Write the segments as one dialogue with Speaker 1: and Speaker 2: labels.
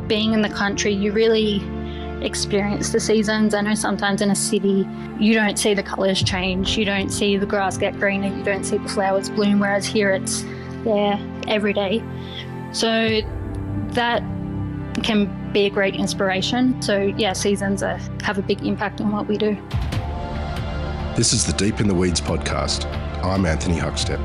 Speaker 1: being in the country, you really experience the seasons. I know sometimes in a city you don't see the colours change, you don't see the grass get greener, you don't see the flowers bloom, whereas here it's there every day. So that can be a great inspiration. So yeah, seasons have a big impact on what we do.
Speaker 2: This is the Deep in the Weeds podcast. I'm Anthony Huckstep.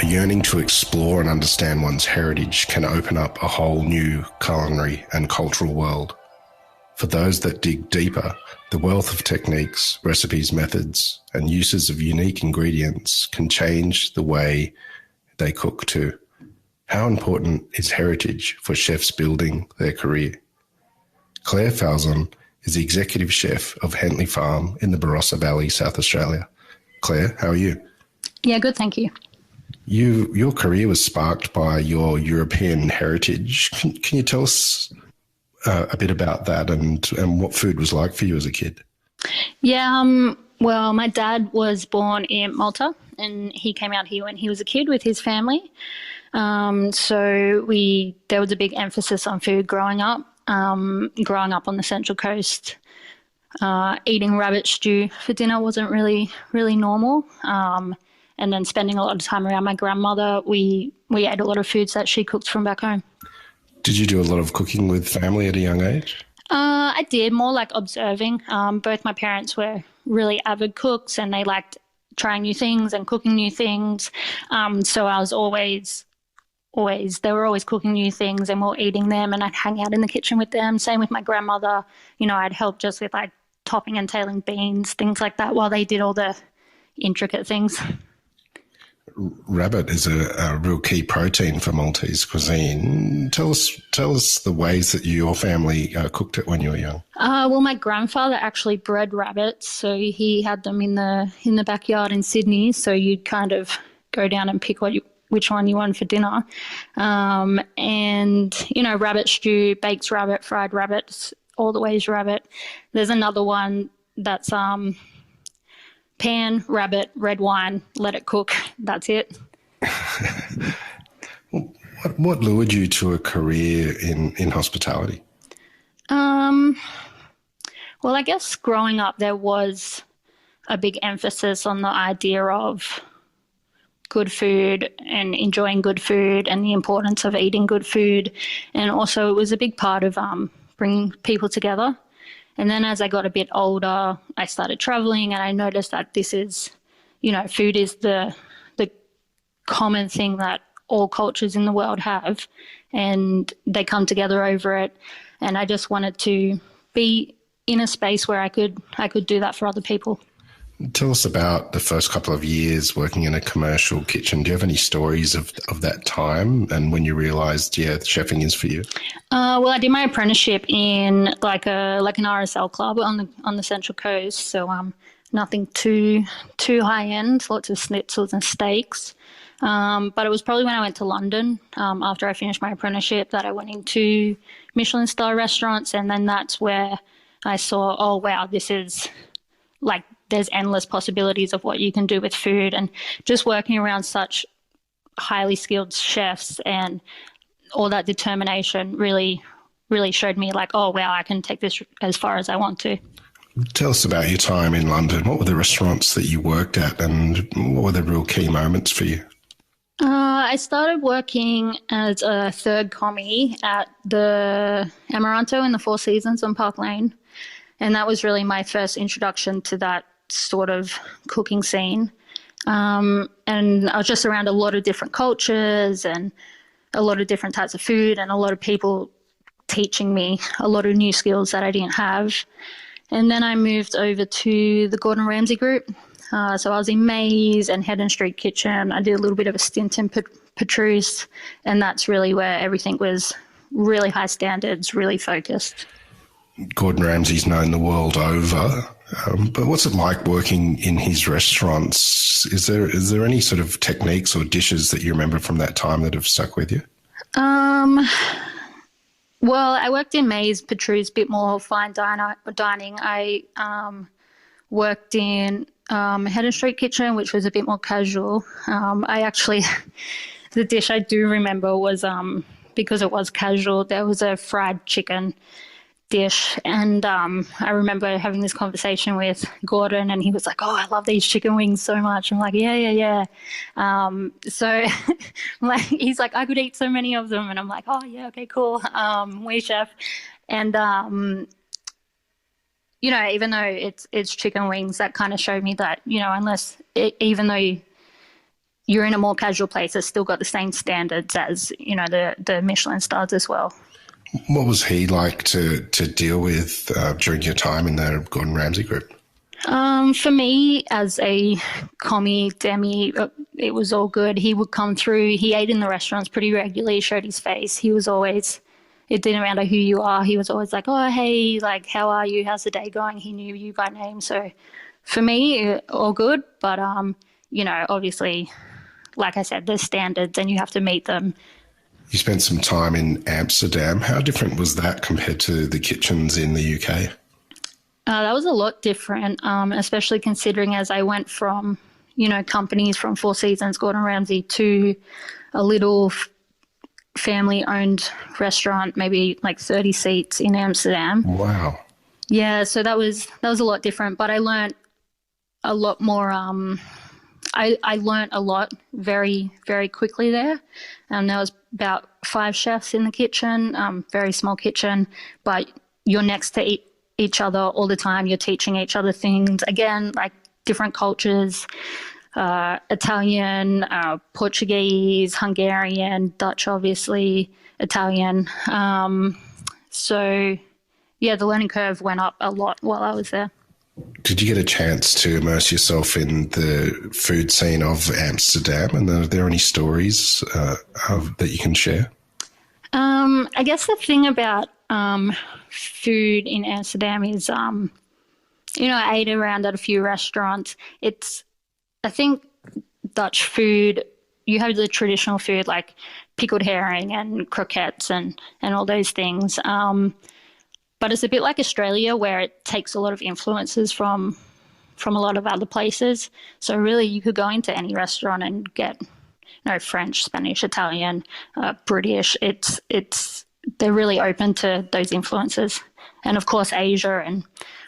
Speaker 2: A yearning to explore and understand one's heritage can open up a whole new culinary and cultural world. For those that dig deeper, the wealth of techniques, recipes, methods, and uses of unique ingredients can change the way they cook too. How important is heritage for chefs building their career? Clare Falzon is the executive chef of Hentley Farm in the Barossa Valley, South Australia. Clare, how are you?
Speaker 1: Yeah, good, thank you.
Speaker 2: Your career was sparked by your European heritage. Can you tell us a bit about that and what food was like for you as a kid?
Speaker 1: Yeah, well, my dad was born in Malta and he came out here when he was a kid with his family. So there was a big emphasis on food growing up. Growing up on the Central Coast, eating rabbit stew for dinner wasn't really normal. And then spending a lot of time around my grandmother, we ate a lot of foods that she cooked from back home.
Speaker 2: Did you do a lot of cooking with family at a young age?
Speaker 1: I did, more like observing. Both my parents were really avid cooks and they liked trying new things and cooking new things. So I was always, they were always cooking new things and we were eating them, and I'd hang out in the kitchen with them. Same with my grandmother. You know, I'd help just with like topping and tailing beans, things like that, while they did all the intricate things.
Speaker 2: Rabbit is a real key protein for Maltese cuisine. Tell us the ways that your family cooked it when you were young.
Speaker 1: Well, my grandfather actually bred rabbits, so he had them in the backyard in Sydney. So you'd kind of go down and pick which one you want for dinner. And, you know, rabbit stew, baked rabbit, fried rabbits, all the ways rabbit. There's another one that's pan, rabbit, red wine, let it cook. That's it.
Speaker 2: What lured you to a career in hospitality?
Speaker 1: Well, I guess growing up there was a big emphasis on the idea of good food and enjoying good food and the importance of eating good food. And also it was a big part of bringing people together. And then as I got a bit older, I started traveling and I noticed that this is, you know, food is the common thing that all cultures in the world have, and they come together over it. And I just wanted to be in a space where I could do that for other people.
Speaker 2: Tell us about the first couple of years working in a commercial kitchen. Do you have any stories of that time and when you realised, yeah, chefing is for you?
Speaker 1: Well, I did my apprenticeship in like an RSL club on the Central Coast, so nothing too high end, lots of schnitzels and steaks. But it was probably when I went to London after I finished my apprenticeship that I went into Michelin star restaurants, and then that's where I saw, oh wow, this is like, there's endless possibilities of what you can do with food, and just working around such highly skilled chefs and all that determination really, really showed me like, oh, wow, I can take this as far as I want to.
Speaker 2: Tell us about your time in London. What were the restaurants that you worked at and what were the real key moments for you?
Speaker 1: I started working as a third commie at the Amaranto in the Four Seasons on Park Lane, and that was really my first introduction to that sort of cooking scene. And I was just around a lot of different cultures and a lot of different types of food and a lot of people teaching me a lot of new skills that I didn't have. And then I moved over to the Gordon Ramsay group. So I was in Maze and Head and Street Kitchen. I did a little bit of a stint in Petrus, and that's really where everything was really high standards, really focused.
Speaker 2: Gordon Ramsay's known the world over. But what's it like working in his restaurants? Is there any sort of techniques or dishes that you remember from that time that have stuck with you?
Speaker 1: Well, I worked in Maze, Petrus, a bit more fine dining. I worked in Head and Street Kitchen, which was a bit more casual. I actually The dish I do remember was because it was casual. There was a fried chicken dish, and I remember having this conversation with Gordon, and he was like, "Oh, I love these chicken wings so much." I'm like, "Yeah." So, like, he's like, "I could eat so many of them," and I'm like, "Oh yeah, okay, cool." We chef, and even though it's chicken wings, that kind of showed me that even though you're in a more casual place, it's still got the same standards as the Michelin stars as well.
Speaker 2: What was he like to deal with during your time in the Gordon Ramsay group?
Speaker 1: For me, as a commie, demi, it was all good. He would come through. He ate in the restaurants pretty regularly, showed his face. He was always, it didn't matter who you are. He was always like, "Oh, hey, like, how are you? How's the day going?" He knew you by name. So for me, all good. But, obviously, like I said, there's standards and you have to meet them.
Speaker 2: You spent some time in Amsterdam. How different was that compared to the kitchens in the UK?
Speaker 1: That was a lot different, especially considering as I went from, companies from Four Seasons, Gordon Ramsay, to a little family-owned restaurant, maybe like 30 seats in Amsterdam.
Speaker 2: Wow.
Speaker 1: Yeah, so that was a lot different, but I learned a lot more. I learned a lot very, very quickly there. There was about 5 chefs in the kitchen, very small kitchen, but you're next to each other all the time. You're teaching each other things. Again, like different cultures, Italian, Portuguese, Hungarian, Dutch, obviously, Italian. So, yeah, the learning curve went up a lot while I was there.
Speaker 2: Did you get a chance to immerse yourself in the food scene of Amsterdam? And are there any stories that you can share?
Speaker 1: I guess the thing about food in Amsterdam is, I ate around at a few restaurants. I think Dutch food, you have the traditional food like pickled herring and croquettes and all those things. But it's a bit like Australia where it takes a lot of influences from a lot of other places. So really you could go into any restaurant and get French, Spanish, Italian, British. They're really open to those influences. And of course Asia and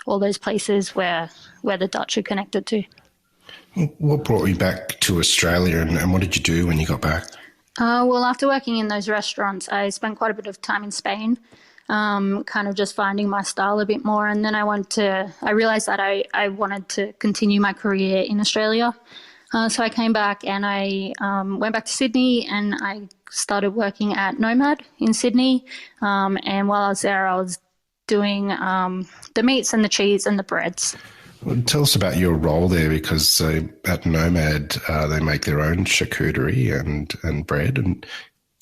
Speaker 1: all those places where the Dutch are connected to.
Speaker 2: What brought you back to Australia and what did you do when you got back?
Speaker 1: Well, after working in those restaurants, I spent quite a bit of time in Spain. Kind of just finding my style a bit more. And then I realized that I wanted to continue my career in Australia. So I came back and I went back to Sydney and I started working at Nomad in Sydney. And while I was there, I was doing the meats and the cheese and the breads.
Speaker 2: Well, tell us about your role there, because at Nomad they make their own charcuterie and bread. And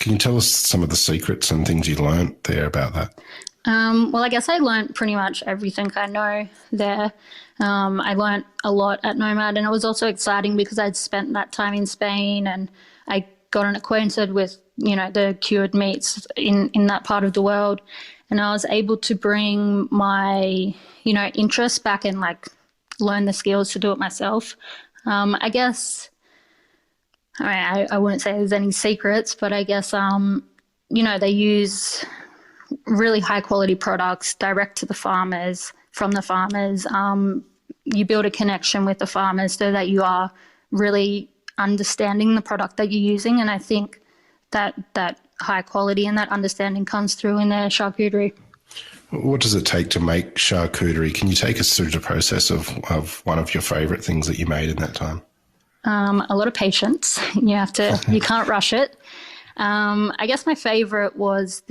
Speaker 2: can you tell us some of the secrets and things you learnt there about that?
Speaker 1: Well, I guess I learnt pretty much everything I know there. I learnt a lot at Nomad, and it was also exciting because I'd spent that time in Spain and I got acquainted with, the cured meats in that part of the world. And I was able to bring my, interest back and like learn the skills to do it myself. I guess, I wouldn't say there's any secrets, but I guess, they use really high quality products direct to the farmers, from the farmers. You build a connection with the farmers so that you are really understanding the product that you're using. And I think that high quality and that understanding comes through in their charcuterie.
Speaker 2: What does it take to make charcuterie? Can you take us through the process of one of your favourite things that you made in that time?
Speaker 1: A lot of patience. You can't rush it. I guess my favorite was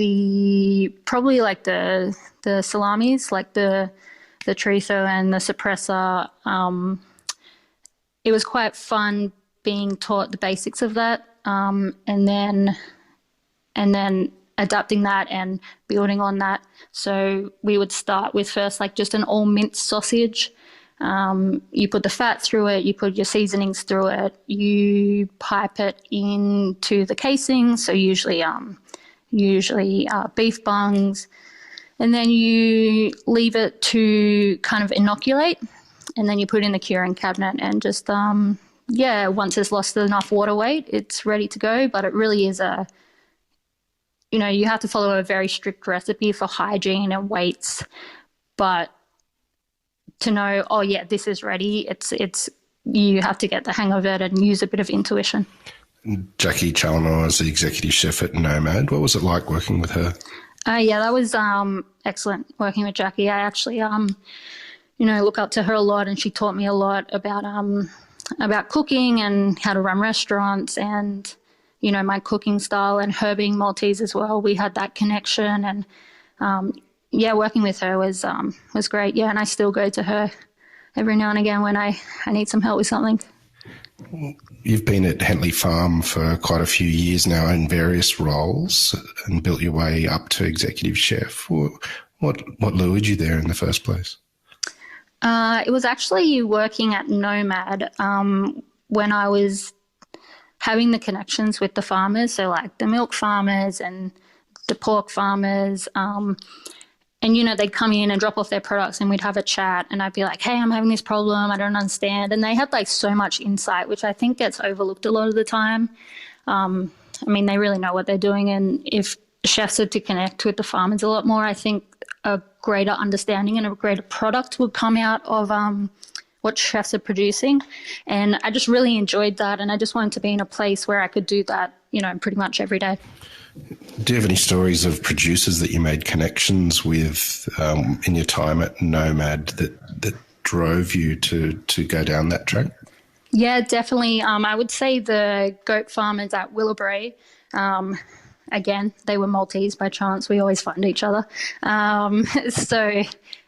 Speaker 1: probably like the salamis, like the chorizo and the suppressor. It was quite fun being taught the basics of that, and then adapting that and building on that. So we would start with first like just an all minced sausage. You put the fat through it, you put your seasonings through it, you pipe it into the casing, so usually beef bungs, and then you leave it to kind of inoculate, and then you put it in the curing cabinet and just yeah, once it's lost enough water weight, it's ready to go. But it really is you have to follow a very strict recipe for hygiene and weights. But to know, oh yeah, this is ready, it's you have to get the hang of it and use a bit of intuition.
Speaker 2: Jacqui Challinor is the executive chef at Nomad. What was it like working with her?
Speaker 1: Yeah, that was excellent working with Jacqui. I actually look up to her a lot, and she taught me a lot about cooking and how to run restaurants, and my cooking style, and her being Maltese as well. We had that connection, and working with her was great. Yeah, and I still go to her every now and again when I need some help with something.
Speaker 2: You've been at Hentley Farm for quite a few years now in various roles and built your way up to executive chef. What lured you there in the first place?
Speaker 1: It was actually working at Nomad when I was having the connections with the farmers, so like the milk farmers and the pork farmers, and they'd come in and drop off their products, and we'd have a chat, and I'd be like, hey, I'm having this problem, I don't understand. And they had like so much insight, which I think gets overlooked a lot of the time. They really know what they're doing, and if chefs are to connect with the farmers a lot more, I think a greater understanding and a greater product would come out of what chefs are producing. And I just really enjoyed that, and I just wanted to be in a place where I could do that, pretty much every day.
Speaker 2: Do you have any stories of producers that you made connections with in your time at Nomad that drove you to go down that track?
Speaker 1: Yeah, definitely. I would say the goat farmers at Willowbrae, again, they were Maltese by chance. We always find each other. So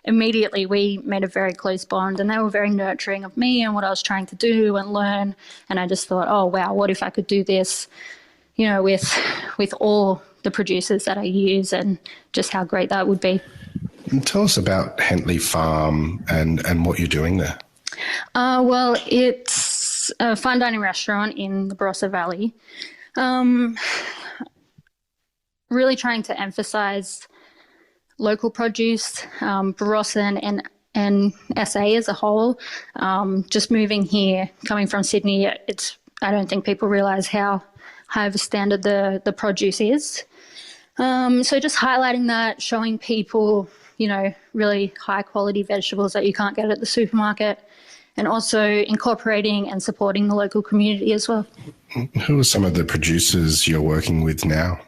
Speaker 1: immediately we made a very close bond, and they were very nurturing of me and what I was trying to do and learn. And I just thought, oh, wow, what if I could do this, with all the producers that I use, and just how great that would be.
Speaker 2: And tell us about Hentley Farm and what you're doing there.
Speaker 1: Well, it's a fine dining restaurant in the Barossa Valley. Really trying to emphasise local produce, Barossa and SA as a whole. Just moving here, coming from Sydney, I don't think people realise how high of a standard the produce is. So just highlighting that, showing people, really high quality vegetables that you can't get at the supermarket, and also incorporating and supporting the local community as well.
Speaker 2: Who are some of the producers you're working with now?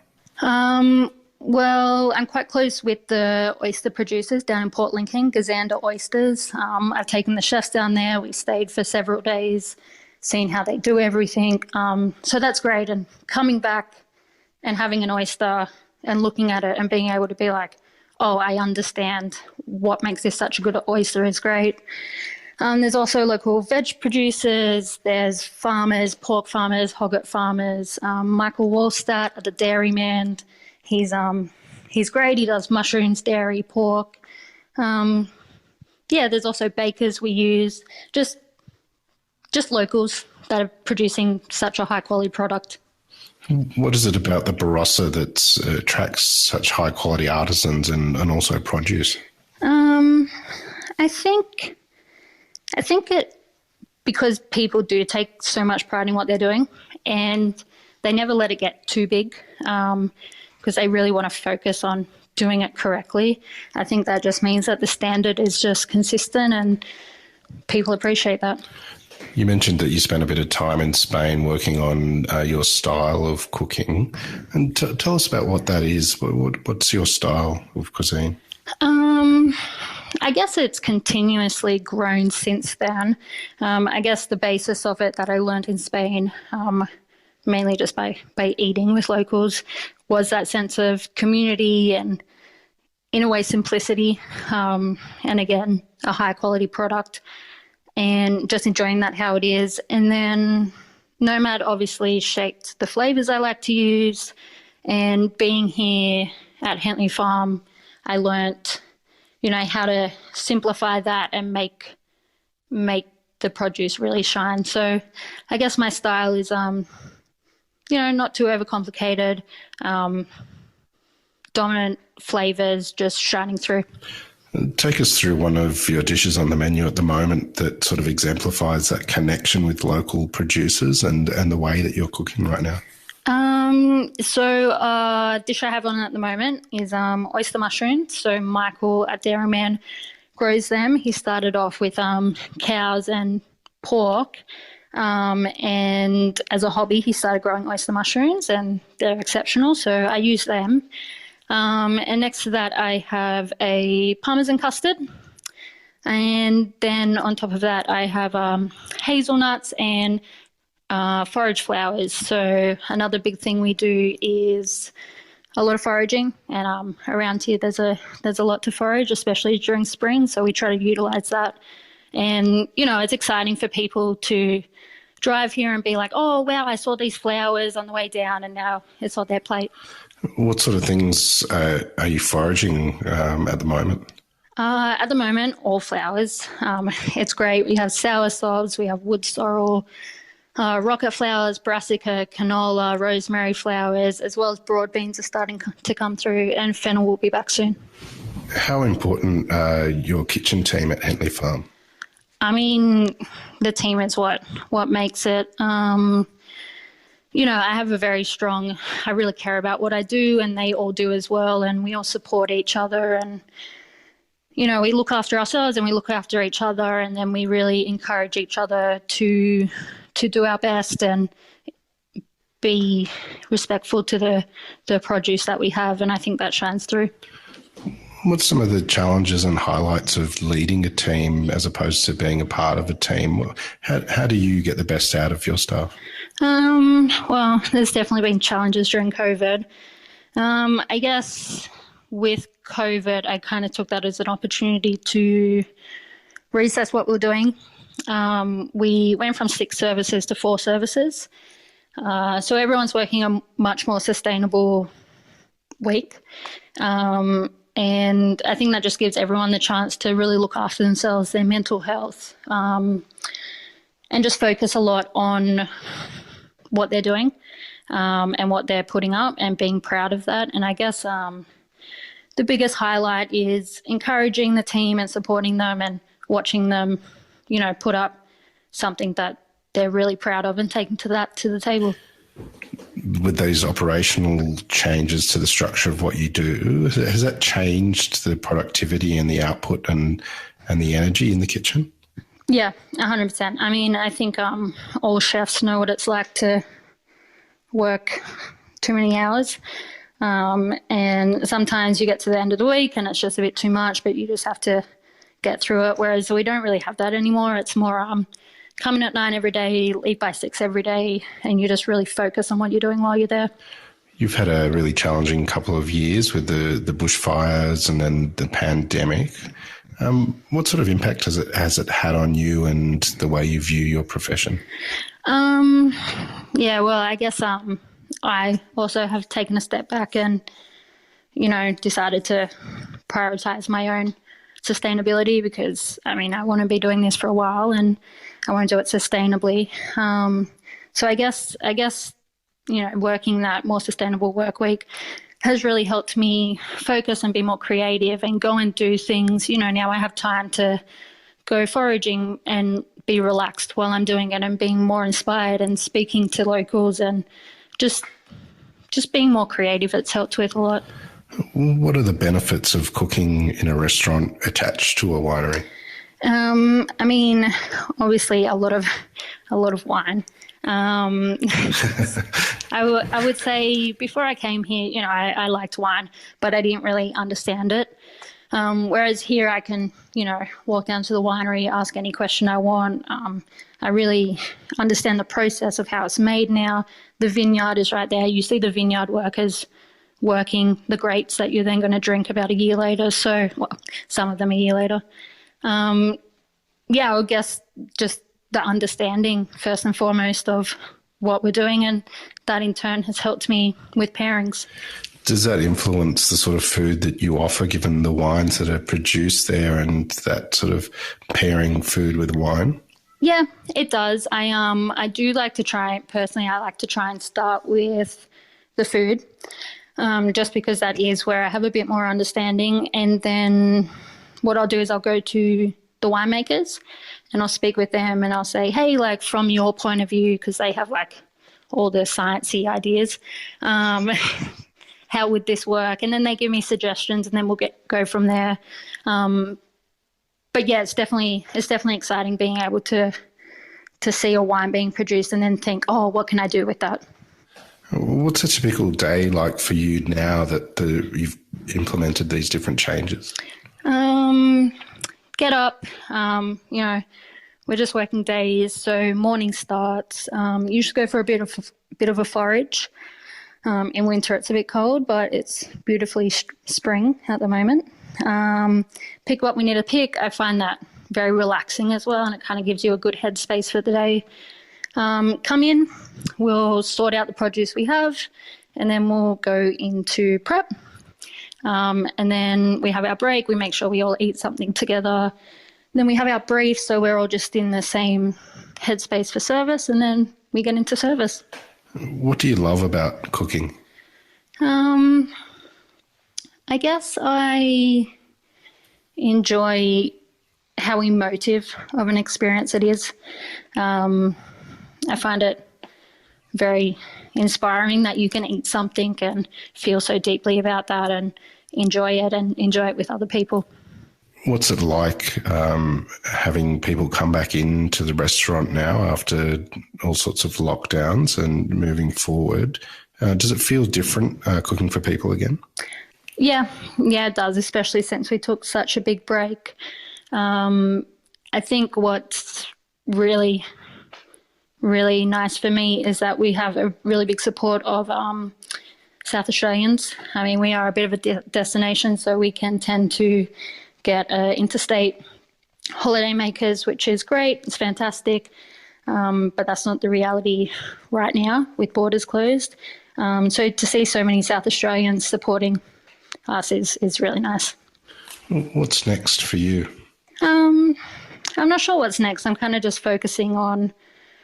Speaker 1: Well, I'm quite close with the oyster producers down in Port Lincoln, Gazander Oysters. I've taken the chefs down there. We stayed for several days, seeing how they do everything. So that's great. And coming back and having an oyster and looking at it and being able to be like, oh, I understand what makes this such a good oyster is great. There's also local veg producers. There's farmers, pork farmers, hogget farmers. Michael Wallstatt, the dairyman, he's great. He does mushrooms, dairy, pork. There's also bakers we use. Just locals that are producing such a high quality product.
Speaker 2: What is it about the Barossa that attracts such high quality artisans and also produce? I think it because people do take so much pride in what they're doing, and they never let it get too big because they really want to focus on doing it correctly. I think that just means that the standard is just consistent, and people appreciate that. You mentioned that you spent a bit of time in Spain working on your style of cooking. And tell us about what that is. What's your style of cuisine?
Speaker 1: I guess it's continuously grown since then. I guess the basis of it that I learned in Spain, mainly just by eating with locals, was that sense of community and, in a way, simplicity, and again, a high quality product, and just enjoying that how it is. And then Nomad obviously shaped the flavours I like to use, and being here at Hentley Farm, I learnt, how to simplify that and make the produce really shine. So I guess my style is, not too overcomplicated, dominant flavours just shining through.
Speaker 2: Take us through one of your dishes on the menu at the moment that sort of exemplifies that connection with local producers and the way that you're cooking right now.
Speaker 1: Dish I have on at the moment is oyster mushrooms. So Michael at Dairyman grows them. He started off with cows and pork, and as a hobby he started growing oyster mushrooms, and they're exceptional, so I use them. And next to that I have a parmesan custard, and then on top of that I have hazelnuts and forage flowers. So another big thing we do is a lot of foraging, and around here there's a lot to forage, especially during spring, so we try to utilize that. And it's exciting for people to drive here and be like, oh wow, I saw these flowers on the way down and now it's on their plate.
Speaker 2: What sort of things are you foraging at the moment?
Speaker 1: At the moment, all flowers. It's great. We have soursop, we have wood sorrel, rocket flowers, brassica, canola, rosemary flowers, as well as broad beans are starting to come through, and fennel will be back soon.
Speaker 2: How important are your kitchen team at Hentley Farm?
Speaker 1: I mean, the team is what makes it. I have a very strong, I really care about what I do, and they all do as well, and we all support each other, and we look after ourselves and we look after each other, and then we really encourage each other to do our best and be respectful to the produce that we have, and I think that shines through.
Speaker 2: What's some of the challenges and highlights of leading a team as opposed to being a part of a team? How do you get the best out of your staff?
Speaker 1: Well, there's definitely been challenges during COVID. I guess with COVID, I kind of took that as an opportunity to reassess what we're doing. We went from 6 services to 4 services. So everyone's working a much more sustainable week. And I think that just gives everyone the chance to really look after themselves, their mental health, and just focus a lot on what they're doing and what they're putting up and being proud of that. And I guess the biggest highlight is encouraging the team and supporting them and watching them, put up something that they're really proud of and taking to the table.
Speaker 2: With these operational changes to the structure of what you do, has that changed the productivity and the output and the energy in the kitchen?
Speaker 1: Yeah, 100%. I mean, I think all chefs know what it's like to work too many hours. And sometimes you get to the end of the week and it's just a bit too much, but you just have to get through it. Whereas we don't really have that anymore. It's more come in at 9 every day, leave by 6 every day, and you just really focus on what you're doing while you're there.
Speaker 2: You've had a really challenging couple of years with the bushfires and then the pandemic. What sort of impact has it had on you and the way you view your profession?
Speaker 1: Yeah, well, I guess I also have taken a step back and, decided to prioritise my own sustainability because, I want to be doing this for a while and I want to do it sustainably. So I guess, working that more sustainable work week has really helped me focus and be more creative and go and do things. Now I have time to go foraging and be relaxed while I'm doing it and being more inspired and speaking to locals and just being more creative. It's helped with a lot.
Speaker 2: What are the benefits of cooking in a restaurant attached to a winery?
Speaker 1: Obviously a lot of wine. I would say before I came here, I liked wine, but I didn't really understand it. Whereas here I can, walk down to the winery, ask any question I want. I really understand the process of how it's made now. The vineyard is right there. You see the vineyard workers working the grapes that you're then going to drink about a year later. So, some of them a year later. I would guess just the understanding first and foremost of what we're doing, and that in turn has helped me with pairings.
Speaker 2: Does that influence the sort of food that you offer given the wines that are produced there and that sort of pairing food with wine?
Speaker 1: Yeah, it does. I do like to try, personally, I like to try and start with the food, just because that is where I have a bit more understanding, and then what I'll do is I'll go to the winemakers and I'll speak with them and I'll say, hey, like from your point of view, because they have like all the sciencey ideas, how would this work? And then they give me suggestions and then we'll go from there. But yeah, it's definitely exciting being able to see a wine being produced and then think, oh, what can I do with that?
Speaker 2: What's a typical day like for you now that you've implemented these different changes?
Speaker 1: Get up, we're just working days, so morning starts. Usually go for a bit of a forage. In winter it's a bit cold, but it's beautifully spring at the moment. Pick what we need to pick. I find that very relaxing as well, and it kind of gives you a good headspace for the day. Come in, we'll sort out the produce we have, and then we'll go into prep. And then we have our break. We make sure we all eat something together. Then we have our brief, so we're all just in the same headspace for service, and then we get into service.
Speaker 2: What do you love about cooking?
Speaker 1: I guess I enjoy how emotive of an experience it is. I find it very inspiring that you can eat something and feel so deeply about that and enjoy it with other people.
Speaker 2: What's it like having people come back into the restaurant now after all sorts of lockdowns and moving forward? Does it feel different cooking for people again?
Speaker 1: Yeah, it does, especially since we took such a big break. I think what's really, really nice for me is that we have a really big support of South Australians. I mean, we are a bit of a destination, so we can tend to get interstate holiday makers, which is great. It's fantastic. But that's not the reality right now with borders closed. So to see so many South Australians supporting us is really nice.
Speaker 2: What's next for you?
Speaker 1: I'm not sure what's next. I'm kind of just focusing on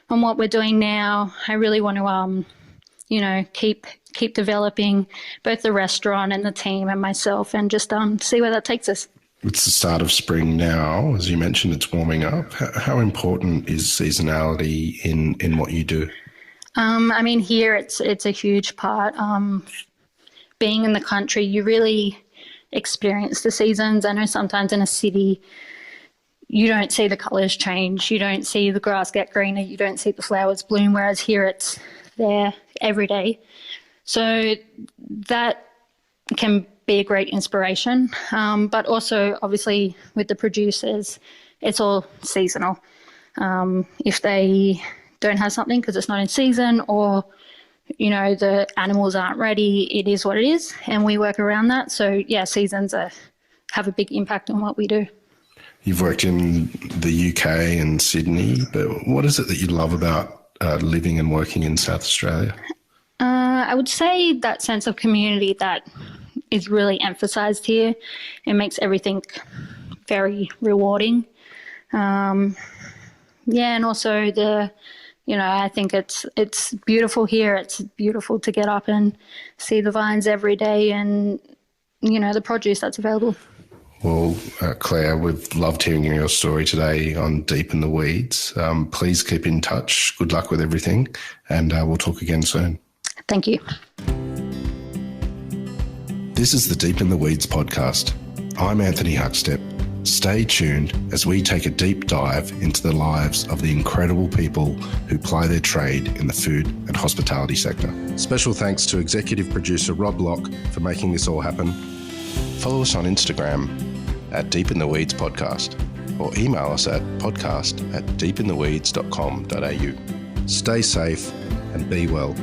Speaker 1: what we're doing now. I really want to, keep developing both the restaurant and the team and myself, and just see where that takes us.
Speaker 2: It's the start of spring now. As you mentioned, it's warming up. How important is seasonality in what you do?
Speaker 1: I mean, here it's a huge part. Being in the country, you really experience the seasons. I know sometimes in a city, you don't see the colours change. You don't see the grass get greener. You don't see the flowers bloom, whereas here it's there every day. So that can be a great inspiration. But also, obviously, with the producers, it's all seasonal. If they don't have something because it's not in season, or, the animals aren't ready, it is what it is, and we work around that. So, yeah, seasons have a big impact on what we do.
Speaker 2: You've worked in the UK and Sydney, but what is it that you love about living and working in South Australia?
Speaker 1: I would say that sense of community that is really emphasised here. It makes everything very rewarding. And also I think it's beautiful here. It's beautiful to get up and see the vines every day and, the produce that's available.
Speaker 2: Well, Claire, we've loved hearing your story today on Deep in the Weeds. Please keep in touch. Good luck with everything, and we'll talk again soon.
Speaker 1: Thank you.
Speaker 2: This is the Deep in the Weeds podcast. I'm Anthony Huckstep. Stay tuned as we take a deep dive into the lives of the incredible people who ply their trade in the food and hospitality sector. Special thanks to executive producer Rob Locke for making this all happen. Follow us on Instagram at Deep in the Weeds Podcast, or email us at podcast@deepintheweeds.com.au. Stay safe and be well.